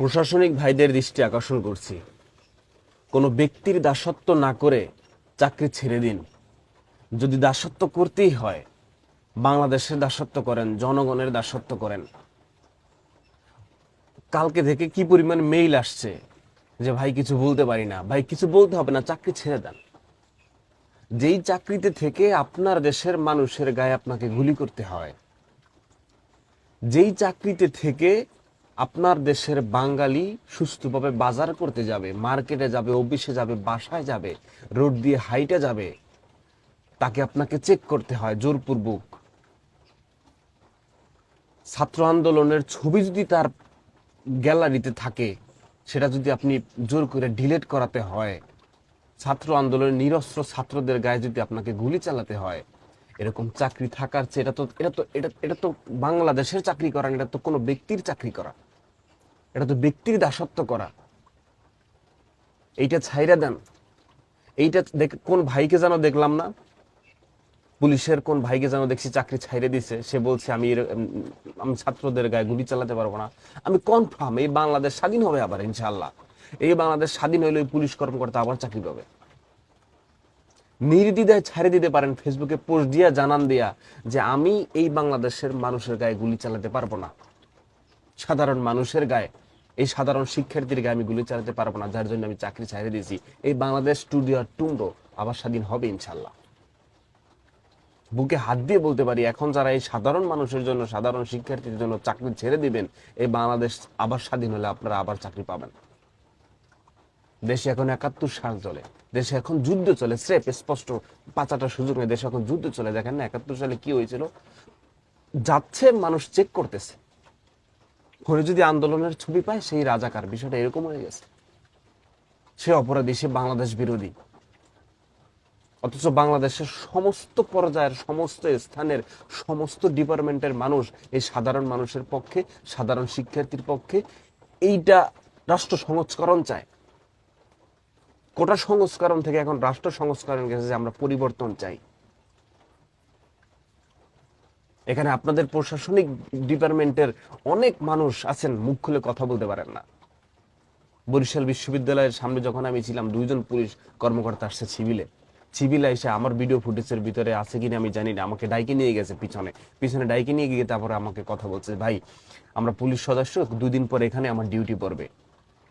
প্রশাসনিক ভাইদের দৃষ্টি আকর্ষণ করছি, কোনো ব্যক্তির দাসত্ব না করে চাকরি ছেড়ে দিন। যদি দাসত্ব করতেই হয়, বাংলাদেশের দাসত্ব করেন, জনগণের দাসত্ব করেন। কালকে থেকে কি পরিমাণ মেইল আসছে যে ভাই কিছু বলতে পারি না, ভাই কিছু বলতে হবে না, চাকরি ছেড়ে দেন। যেই চাকরিতে থেকে আপনার দেশের মানুষের গায়ে আপনাকে গুলি করতে হয়, যেই চাকরিতে থেকে আপনার দেশের বাঙালি সুস্থভাবে বাজার করতে যাবে, মার্কেটে যাবে, অফিসে যাবে, বাসায় যাবে, রোড দিয়ে হাইটে যাবে, তাকে আপনাকে চেক করতে হয় জোরপূর্বক। ছাত্র আন্দোলনের ছবি যদি তার গ্যালারিতে থাকে, সেটা যদি আপনি জোর করে ডিলিট করাতে হয়, ছাত্র আন্দোলনের নিরস্ত্র ছাত্রদের গায়ে যদি আপনাকে গুলি চালাতে হয়, এরকম চাকরি থাকার চেয়ে এটা তো বাংলাদেশের চাকরি করা না, এটা তো কোনো ব্যক্তির চাকরি করা, এটা তো ব্যক্তির দাসত্ব করা। এইটা ছাইরা দেন। এইটা কোন ভাইকে যেন দেখলাম না, পুলিশের কোন ভাইকে যেন দেখছি চাকরি ছাইরে দিছে, সে বলছে আমি ছাত্রদের গায়ে গুলি চালাতে পারবো না। আমি কনফার্ম এই বাংলাদেশ স্বাধীন হবে আবার ইনশাআল্লাহ। এই বাংলাদেশ স্বাধীন হইলে ওই পুলিশ কর্মকর্তা আবার চাকরি পাবে। নির্দ্বিধায় ছাড়ে দিতে পারেন, ফেসবুকে পোস্ট দিয়া জানান দিয়া যে আমি এই বাংলাদেশের মানুষের গায়ে গুলি চালাতে পারবো না, সাধারণ মানুষের গায়ে, এই সাধারণ শিক্ষার্থীর গায়ে আমি গুলি চালাতে পারবো না, যার জন্য আমি চাকরি ছাড়ে দিয়েছি। এই বাংলাদেশ টুডিও টুন্ডো আবার স্বাধীন হবে ইনশাল্লাহ। বুকে হাত দিয়ে বলতে পারি, এখন যারা এই সাধারণ মানুষের জন্য, সাধারণ শিক্ষার্থীদের জন্য চাকরি ছেড়ে দিবেন, এই বাংলাদেশ আবার স্বাধীন হলে আপনারা আবার চাকরি পাবেন। দেশে এখন 71 সাল চলে, দেশে এখন যুদ্ধ চলে, স্রেফ স্পষ্ট পাঁচাটা সুযোগ নেই, দেশে এখন যুদ্ধ চলে। দেখেন না 71 সালে কি হয়েছিল, যাচ্ছে মানুষ চেক করতেছে, পরে যদি আন্দোলনের ছবি পায় সেই রাজাকার, বিষয়টা এরকম হয়ে গেছে। সে অপরাধী, সে বাংলাদেশ বিরোধী। অথচ বাংলাদেশের সমস্ত পর্যায়ের, সমস্ত স্থানের, সমস্ত ডিপার্টমেন্টের মানুষ এই সাধারণ মানুষের পক্ষে, সাধারণ শিক্ষার্থীর পক্ষে এইটা রাষ্ট্র সংস্করণ চায়। কোটা সংস্করণ থেকে এখন রাষ্ট্র সংস্করণ গেছে যে আমরা পরিবর্তন চাই। এখানে আপনাদের প্রশাসনিক ডিপার্টমেন্টের অনেক মানুষ আছেন, মুখ খুলে কথা বলতে পারেন না। বরিশাল বিশ্ববিদ্যালয়ের সামনে যখন আমি ছিলাম, 2জন পুলিশ কর্মকর্তা আসছে সিভিলে এসে আমার ভিডিও ফুটেজের ভিতরে আছে কিনা আমি জানি না, আমাকে ডাইকে নিয়ে গেছে, পিছনে পিছনে ডাইকে নিয়ে গিয়ে তারপরে আমাকে কথা বলছে, ভাই আমরা পুলিশ সদস্য, 2 দিন পরে এখানে আমার ডিউটি পড়বে।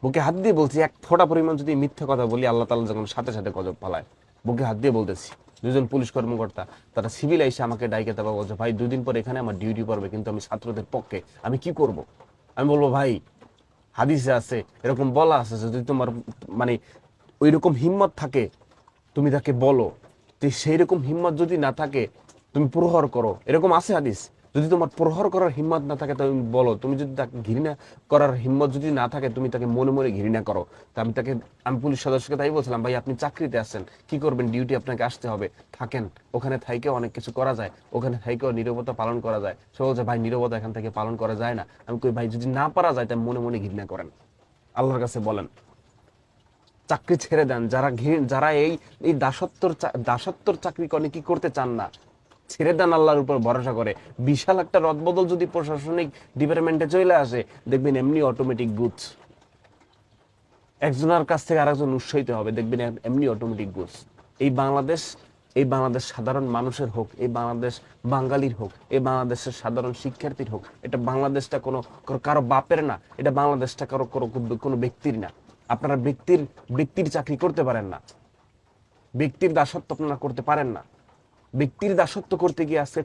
বুকে হাত দিয়ে বলছি, এক ফোঁটা পরিমাণ যদি মিথ্যা কথা বলি, আল্লাহ তাআলা যখন সাথে সাথে গজব পালায়। বুকে হাত দিয়ে বলতেছি, 2জন পুলিশ কর্মকর্তা তারা সিভিল এসে আমাকে ডাইকে তারপর বলছে, ভাই 2 দিন পরে এখানে আমার ডিউটি পড়বে, কিন্তু আমি ছাত্রদের পক্ষে, আমি কি করব? আমি বলবো, ভাই হাদিসে আছে, এরকম বলা আছে, যদি তোমার মানে ওই রকম হিম্মত থাকে তুমি তাকে বলো, তো সেই রকম হিম্মত যদি না থাকে তুমি প্রহর করো, এরকম আছে হাদিস। যদি তোমার প্রহর করার হিম্মত না থাকে তুমি বলো, তুমি যদি তাকে ঘৃণা করার হিম্মত যদি না থাকে তুমি তাকে মনে মনে ঘৃণা করো। তা আমি পুলিশ সদস্যকে তাই বলছিলাম, ভাই আপনি চাকরিতে আছেন, কি করবেন, ডিউটি আপনাকে আসতে হবে, থাকেন, ওখানে থাইকেও অনেক কিছু করা যায়, ওখানে থাইকেও নীরবতা পালন করা যায়। সে বলছে, ভাই নীরবতা এখান থেকে পালন করা যায় না। আমি কই, ভাই যদি না পারা যায় তাই মনে মনে ঘৃণা করেন, আল্লাহর কাছে বলেন, চাকরি ছেড়ে দেন। যারা এই এই দাসত্বর চাকরি কি করতে চান না, ছেড়ে দেন, আল্লাহর উপর ভরসা করে। বিশাল একটা রদবদল যদি প্রশাসনিক ডিপার্টমেন্টে চলে আসে, দেখবেন এমনি অটোমেটিক গুডস, একজনের কাছ থেকে আরেকজন উৎসাহিত হবে, দেখবেন এমনি অটোমেটিক গুডস। এই বাংলাদেশ, এই বাংলাদেশ সাধারণ মানুষের হোক, এই বাংলাদেশ বাঙালির হোক, এই বাংলাদেশের সাধারণ শিক্ষার্থীর হোক, এটা বাংলাদেশটা কারো বাপের না, এটা বাংলাদেশটা কোনো ব্যক্তির না। আপনারা ব্যক্তির চাকরি করতে পারেন না, ব্যক্তির দাসত্ব আপনারা করতে পারেন না। ব্যক্তির দাসত্ব করতে গিয়ে আজকে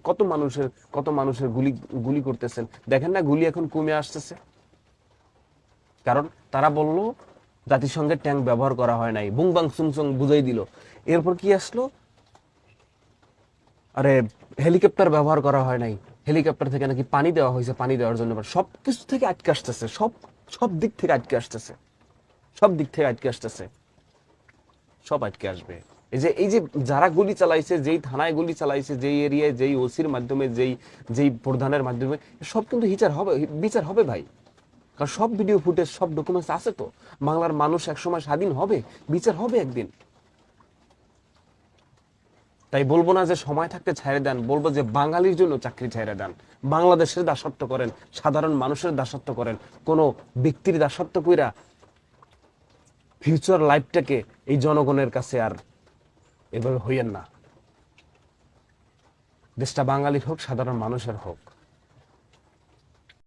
কত মানুষের গুলি গুলি করতেছেন। দেখেন না, গুলি এখন কমে আসতেছে, কারণ তারা বলল জাতিসংঘের ট্যাঙ্ক ব্যবহার করা হয় নাই, বুং বাং সুং বুঝাই দিল। এরপর কি আসলো, আরে হেলিকপ্টার ব্যবহার করা হয় নাই, হেলিকপ্টার থেকে নাকি পানি দেওয়া হয়েছে, পানি দেওয়ার জন্য। সবকিছু থেকে আটকে আসতেছে, সব দিক থেকে আটকে আসতেছে, সব দিক থেকে আটকে আসতেছে, সব আটকে আসবে। এই যে যারা গুলি চালাইছে, যেই থানায় গুলি চালাইছে, যেই এরিয়ায়, যেই ওসির মাধ্যমে, যেই প্রধানের মাধ্যমে, সব কিন্তু বিচার হবে ভাই। কারণ সব ভিডিও ফুটেজ, সব ডকুমেন্টস আছে তো। বাংলার মানুষ একসময় স্বাধীন হবে, বিচার হবে একদিন। তাই বলবো না যে সময় থাকতে ছাইড়ে দেন, বলবো যে বাঙালির জন্য চাকরি ছাইড়ে দেন। বাংলাদেশের দাসত্ব করেন, সাধারণ মানুষের দাসত্ব করেন, কোনো ব্যক্তির দাসত্ব কইরা ফিউচার লাইফটাকে এই জনগণের কাছে আর এভাবে হইয়েন না। দেশটা বাঙালির হোক, সাধারণ মানুষের হোক।